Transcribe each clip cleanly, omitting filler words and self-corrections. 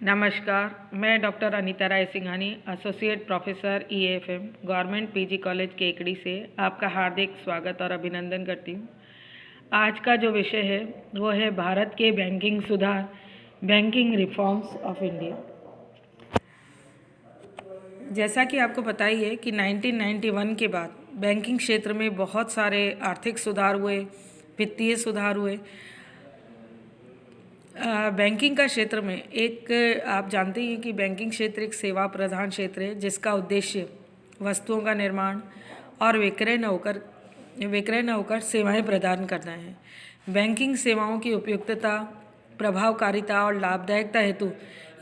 नमस्कार, मैं doctor Anita Rai Singhani, associate professor EAFM, government PG college Kekri से आपका हार्दिक स्वागत और अभिनंदन करती हूँ। आज का जो विषय है वो है भारत के बैंकिंग सुधार, बैंकिंग रिफॉर्म्स ऑफ इंडिया। जैसा कि आपको पता ही है कि 1991 के बाद बैंकिंग क्षेत्र में बहुत सारे आर्थिक सुधार हुए, वित्तीय सुधार हुए। बैंकिंग का क्षेत्र में आप जानते हैं कि बैंकिंग क्षेत्र एक सेवा प्रधान क्षेत्र है जिसका उद्देश्य वस्तुओं का निर्माण और विक्रय न होकर सेवाएं प्रदान करना है। बैंकिंग सेवाओं की उपयुक्तता, प्रभावकारिता और लाभदायकता हेतु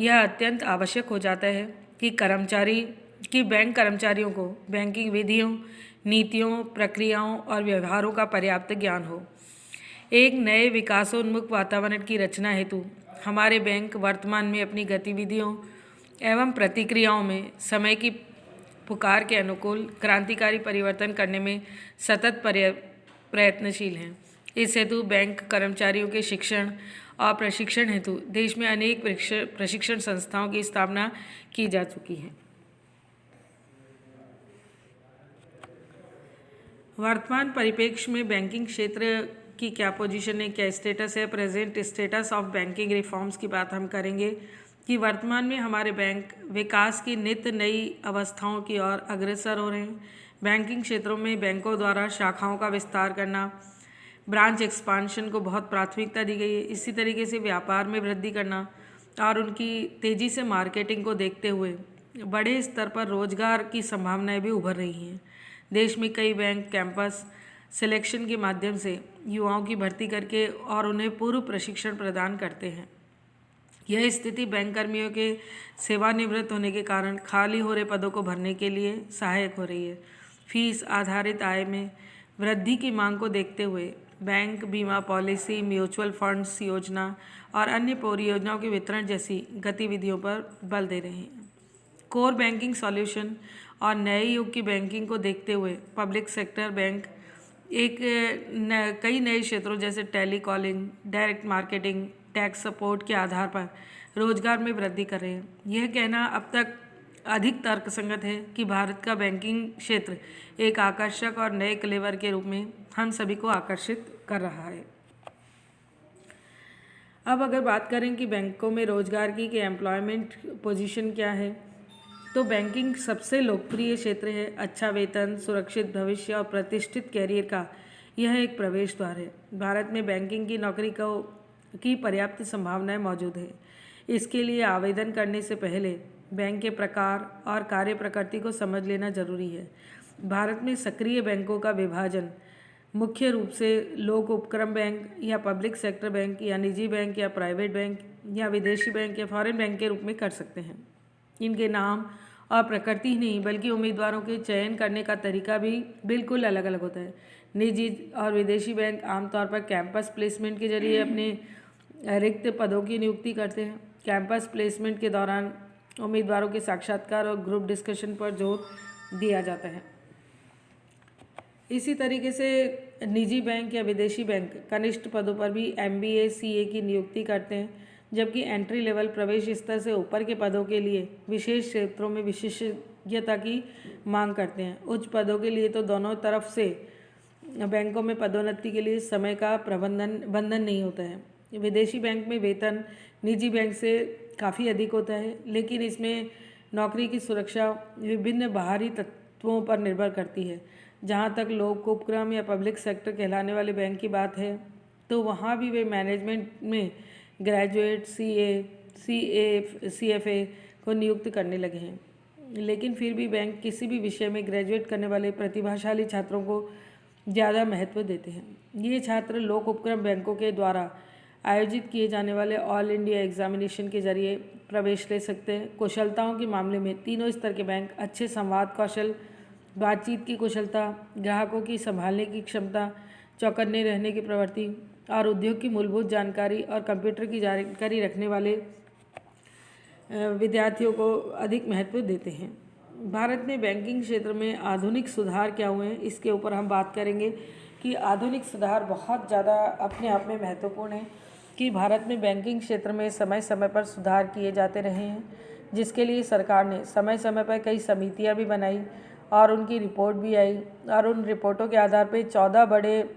यह अत्यंत आवश्यक हो जाता है कि बैंक कर्मचारियों को बैंकिंग विधियों, नीतियों, प्रक्रियाओं और व्यवहारों का पर्याप्त ज्ञान हो। एक नए विकासोन्मुख वातावरण की रचना हेतु हमारे बैंक वर्तमान में अपनी गतिविधियों एवं प्रतिक्रियाओं में समय की पुकार के अनुकूल क्रांतिकारी परिवर्तन करने में सतत प्रयत्नशील हैं। इस हेतु बैंक कर्मचारियों के शिक्षण और प्रशिक्षण हेतु देश में अनेक प्रशिक्षण संस्थाओं की स्थापना की जा चुकी है। वर्तमान परिप्रेक्ष्य में बैंकिंग क्षेत्र की क्या पोजीशन है, क्या स्टेटस है, present status of banking reforms की बात हम करेंगे कि वर्तमान में हमारे बैंक विकास की नित्य नई अवस्थाओं की ओर अग्रसर हो रहे हैं। बैंकिंग क्षेत्रों में बैंकों द्वारा शाखाओं का विस्तार करना, ब्रांच एक्सपांशन को बहुत प्राथमिकता दी गई है। इसी तरीके से व्यापार में वृद्धि करना और उनकी तेज़ी से मार्केटिंग को देखते हुए बड़े स्तर पर रोजगार की संभावनाएं भी उभर रही हैं। देश में कई बैंक कैंपस सिलेक्शन के माध्यम से युवाओं की भर्ती करके और उन्हें पूर्व प्रशिक्षण प्रदान करते हैं। यह स्थिति बैंक कर्मियों के सेवानिवृत्त होने के कारण खाली हो रहे पदों को भरने के लिए सहायक हो रही है। फीस आधारित आय में वृद्धि की मांग को देखते हुए बैंक बीमा पॉलिसी, म्यूचुअल फंड्स योजना और अन्य परियोजनाओं के वितरण जैसी गतिविधियों पर बल दे रहे हैं। कोर बैंकिंग सॉल्यूशन और नए युग की बैंकिंग को देखते हुए पब्लिक सेक्टर बैंक कई नए क्षेत्रों जैसे telecalling, direct marketing, tax support के आधार पर रोजगार में वृद्धि कर रहे हैं। यह कहना अब तक अधिक तर्कसंगत है कि भारत का बैंकिंग क्षेत्र एक आकर्षक और नए क्लेवर के रूप में हम सभी को आकर्षित कर रहा है। अब अगर बात करें कि बैंकों में रोजगार की एम्प्लॉयमेंट पोजीशन क्या है, तो बैंकिंग सबसे लोकप्रिय क्षेत्र है। अच्छा वेतन, सुरक्षित भविष्य और प्रतिष्ठित कैरियर का यह एक प्रवेश द्वार है। भारत में बैंकिंग की नौकरी की पर्याप्त संभावनाएं मौजूद है। इसके लिए आवेदन करने से पहले बैंक के प्रकार और कार्य प्रकृति को समझ लेना जरूरी है। भारत में सक्रिय बैंकों का विभाजन मुख्य रूप से लोक उपक्रम बैंक या पब्लिक सेक्टर बैंक या निजी बैंक या प्राइवेट बैंक या विदेशी बैंक या फॉरेन बैंक के रूप में कर सकते हैं। इनके नाम और प्रकृति ही नहीं बल्कि उम्मीदवारों के चयन करने का तरीका भी बिल्कुल अलग अलग होता है। निजी और विदेशी बैंक आमतौर पर कैंपस प्लेसमेंट के जरिए अपने रिक्त पदों की नियुक्ति करते हैं। कैंपस प्लेसमेंट के दौरान उम्मीदवारों के साक्षात्कार और ग्रुप डिस्कशन पर जोर दिया जाता है। इसी तरीके से निजी बैंक या विदेशी बैंक कनिष्ठ पदों पर भी MBA CA की नियुक्ति करते हैं, जबकि एंट्री लेवल प्रवेश स्तर से ऊपर के पदों के लिए विशेष क्षेत्रों में विशेषज्ञता की मांग करते हैं। उच्च पदों के लिए तो दोनों तरफ से बैंकों में पदोन्नति के लिए समय का बंधन नहीं होता है। विदेशी बैंक में वेतन निजी बैंक से काफ़ी अधिक होता है, लेकिन इसमें नौकरी की सुरक्षा विभिन्न बाहरी तत्वों पर निर्भर करती है। जहाँ तक लोक उपक्रम या पब्लिक सेक्टर कहलाने वाले बैंक की बात है, तो वहाँ भी वे मैनेजमेंट में ग्रेजुएट CFA को नियुक्त करने लगे हैं। लेकिन फिर भी बैंक किसी भी विषय में ग्रेजुएट करने वाले प्रतिभाशाली छात्रों को ज़्यादा महत्व देते हैं। ये छात्र लोक उपक्रम बैंकों के द्वारा आयोजित किए जाने वाले ऑल इंडिया एग्जामिनेशन के जरिए प्रवेश ले सकते हैं। कुशलताओं के मामले में तीनों स्तर के बैंक अच्छे संवाद कौशल, बातचीत की कुशलता, ग्राहकों की संभालने की क्षमता, चौकन्ने रहने की प्रवृत्ति और उद्योग की मूलभूत जानकारी और कंप्यूटर की जानकारी रखने वाले विद्यार्थियों को अधिक महत्व देते हैं। भारत में बैंकिंग क्षेत्र में आधुनिक सुधार क्या हुए हैं, इसके ऊपर हम बात करेंगे कि आधुनिक सुधार बहुत ज़्यादा अपने आप में महत्वपूर्ण है। कि भारत में बैंकिंग क्षेत्र में समय समय पर सुधार किए जाते रहे हैं, जिसके लिए सरकार ने समय समय पर कई समितियां भी बनाई और उनकी रिपोर्ट भी आई, और उन रिपोर्टों के आधार पर 14 बड़े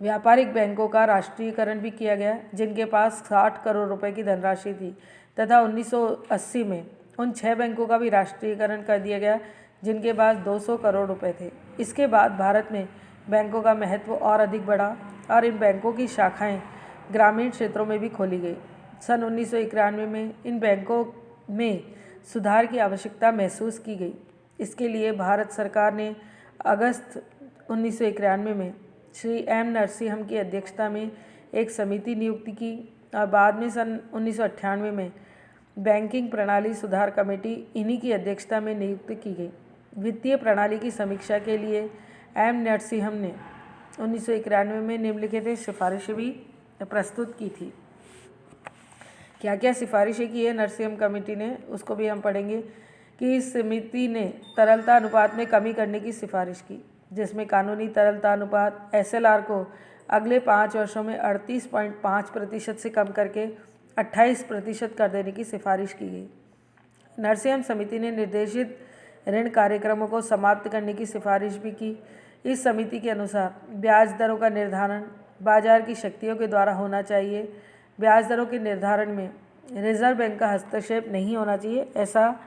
व्यापारिक बैंकों का राष्ट्रीयकरण भी किया गया, जिनके पास 60 करोड़ रुपए की धनराशि थी, तथा 1980 में उन 6 बैंकों का भी राष्ट्रीयकरण कर दिया गया, जिनके पास 200 करोड़ रुपए थे। इसके बाद भारत में बैंकों का महत्व और अधिक बढ़ा और इन बैंकों की शाखाएं ग्रामीण क्षेत्रों में भी खोली गई। सन 1991 में इन बैंकों में सुधार की आवश्यकता महसूस की गई। इसके लिए भारत सरकार ने अगस्त 1991 में श्री एम नरसिम्हम की अध्यक्षता में एक समिति नियुक्त की और बाद में सन 1998 में बैंकिंग प्रणाली सुधार कमेटी इन्हीं की अध्यक्षता में नियुक्त की गई। वित्तीय प्रणाली की समीक्षा के लिए एम नरसिम्हम ने 1991 में निम्नलिखित सिफारिशें भी प्रस्तुत की थी। क्या क्या सिफारिशें की है नरसिम्हम कमेटी ने, उसको भी हम पढ़ेंगे। कि इस समिति ने तरलता अनुपात में कमी करने की सिफारिश की, जिसमें कानूनी तरलता अनुपात SLR को अगले 5 वर्षों में 38.5% से कम करके 28% कर देने की सिफारिश की गई। नरसिम्हम समिति ने निर्देशित ऋण कार्यक्रमों को समाप्त करने की सिफारिश भी की। इस समिति के अनुसार ब्याज दरों का निर्धारण बाजार की शक्तियों के द्वारा होना चाहिए। ब्याज दरों के निर्धारण में रिजर्व बैंक का हस्तक्षेप नहीं होना चाहिए, ऐसा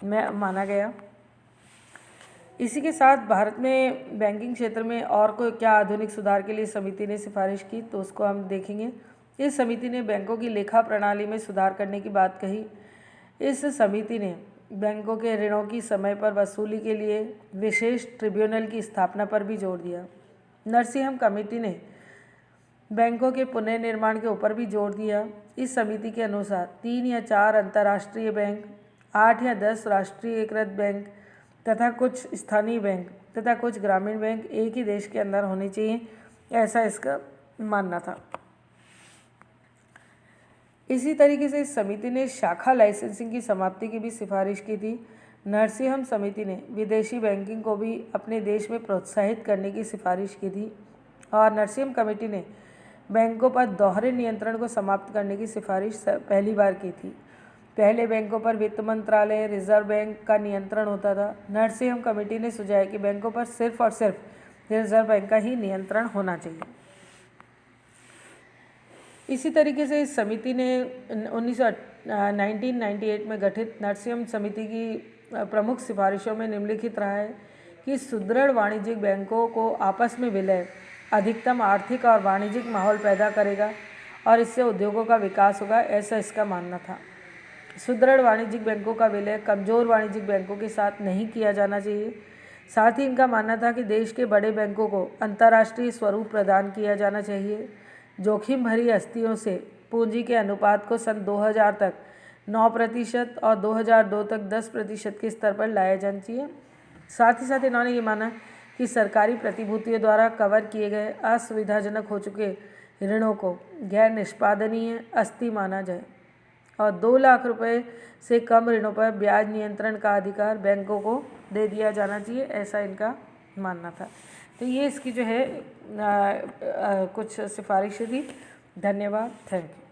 माना गया। इसी के साथ भारत में बैंकिंग क्षेत्र में और कोई क्या आधुनिक सुधार के लिए समिति ने सिफारिश की, तो उसको हम देखेंगे। इस समिति ने बैंकों की लेखा प्रणाली में सुधार करने की बात कही। इस समिति ने बैंकों के ऋणों की समय पर वसूली के लिए विशेष ट्रिब्यूनल की स्थापना पर भी जोर दिया। नरसिम्हम कमेटी ने बैंकों के पुनर्निर्माण के ऊपर भी जोर दिया। इस समिति के अनुसार 3 या 4 अंतर्राष्ट्रीय बैंक, 8 या 10 राष्ट्रीयकृत बैंक तथा कुछ स्थानीय बैंक तथा कुछ ग्रामीण बैंक एक ही देश के अंदर होने चाहिए, ऐसा इसका मानना था। इसी तरीके से इस समिति ने शाखा लाइसेंसिंग की समाप्ति की भी सिफारिश की थी। नरसिम्हम समिति ने विदेशी बैंकिंग को भी अपने देश में प्रोत्साहित करने की सिफारिश की थी और नरसिम्हम कमेटी ने बैंकों पर दोहरे नियंत्रण को समाप्त करने की सिफारिश पहली बार की थी। पहले बैंकों पर वित्त मंत्रालय, रिजर्व बैंक का नियंत्रण होता था। नरसिम्हम कमेटी ने सुझाया कि बैंकों पर सिर्फ और सिर्फ रिजर्व बैंक का ही नियंत्रण होना चाहिए। इसी तरीके से इस समिति ने 1998 में गठित नरसिम्हम समिति की प्रमुख सिफारिशों में निम्नलिखित रहा है कि सुदृढ़ वाणिज्यिक बैंकों को आपस में विलय अधिकतम आर्थिक और वाणिज्यिक माहौल पैदा करेगा और इससे उद्योगों का विकास होगा, ऐसा इसका मानना था। सुदृढ़ वाणिज्यिक बैंकों का विलय कमज़ोर वाणिज्यिक बैंकों के साथ नहीं किया जाना चाहिए। साथ ही इनका मानना था कि देश के बड़े बैंकों को अंतर्राष्ट्रीय स्वरूप प्रदान किया जाना चाहिए। जोखिम भरी हस्तियों से पूंजी के अनुपात को सन 2000 तक 9% और 2002 तक 10% के स्तर पर लाया जाना चाहिए। साथ ही साथ इन्होंने ये माना कि सरकारी प्रतिभूतियों द्वारा कवर किए गए असुविधाजनक हो चुके ऋणों को गैर निष्पादनीय अस्थि माना जाए और 2 लाख रुपए से कम ऋणों पर ब्याज नियंत्रण का अधिकार बैंकों को दे दिया जाना चाहिए, ऐसा इनका मानना था। तो ये इसकी जो है कुछ सिफारिशें थी। धन्यवाद, थैंक यू।